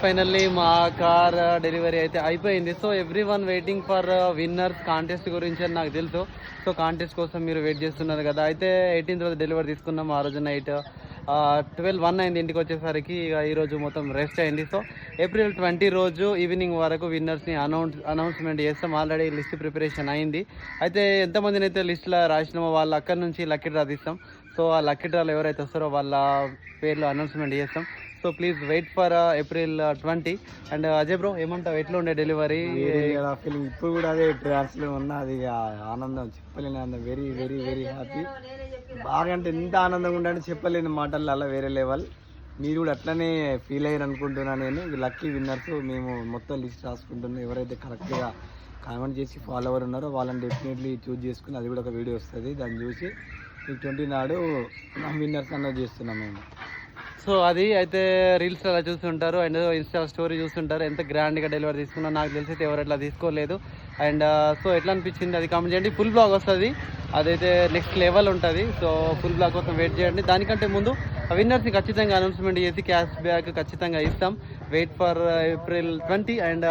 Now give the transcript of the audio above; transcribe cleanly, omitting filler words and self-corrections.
Finally మా car delivery అయితే అయిపోయింది. So every one waiting for winners contest గురించి అని నాకు తెలుసు. సో కాంటెస్ట్ కోసం మీరు వెయిట్ చేస్తున్నారు కదా. అయితే 18th రోజు డెలివరీ తీసుకున్నాం. ఆ రోజు నైట్ 12:01 అయింది ఇంటికి వచ్చేసరికి. ఇక ఈరోజు మొత్తం రెస్ట్ అయింది. సో April 20 రోజు ఈవినింగ్ వరకు విన్నర్స్ని అనౌన్స్మెంట్ చేస్తాం. ఆల్రెడీ లిస్ట్ ప్రిపరేషన్ అయింది. అయితే ఎంతమందిని అయితే లిస్ట్లో రాసినామో వాళ్ళ అక్కడి నుంచి లక్కీ డ్రా తీస్తాం. సో ఆ లక్కీ డ్రాలు ఎవరైతే వస్తారో వాళ్ళ పేర్లు అనౌన్స్మెంట్ చేస్తాం. So please wait for April 20. And Ajay bro ఏమంటావు, ఎట్లా ఉండే డెలివరీ? ఫీలింగ్ ఇప్పుడు కూడా అదే ట్రాన్స్లో ఉన్నా. అది ఆనందం చెప్పలేని ఆనందం. Very very very happy. బాగా అంటే ఎంత ఆనందంగా ఉండే చెప్పలేని మాటల్లో అలా వేరే లెవెల్. మీరు కూడా అట్లనే ఫీల్ అయ్యారు అనుకుంటున్నాను. నేను లక్కీ విన్నర్స్ మేము మొత్తం లిస్ట్ రాసుకుంటున్నాం. ఎవరైతే కరెక్ట్గా కామెంట్ చేసి ఫాలోవర్ ఉన్నారో వాళ్ళని డెఫినెట్లీ చూజ్ చేసుకుని అది కూడా ఒక వీడియో వస్తుంది. దాన్ని చూసి ఈ 20 నాడు విన్నర్స్ అన్నది చేస్తున్నాం మేము. సో అది అయితే రీల్స్ అలా చూస్తుంటారు అండ్ ఇన్స్టా స్టోరీ చూస్తుంటారు. ఎంత గ్రాండ్గా డెలివరీ తీసుకున్నా నాకు తెలిసి అయితే ఎవరు ఎట్లా తీసుకోలేదు. అండ్ సో ఎట్లా అనిపించింది అది కామెంట్ చేయండి. ఫుల్ బ్లాగ్ వస్తుంది, అదైతే నెక్స్ట్ లెవెల్ ఉంటుంది. సో ఫుల్ బ్లాగ్ కోసం వెయిట్ చేయండి. దానికంటే ముందు విన్నర్స్ని ఖచ్చితంగా అనౌన్స్మెంట్ చేసి క్యాష్ బ్యాక్ ఖచ్చితంగా ఇస్తాం. Wait for April 20. అండ్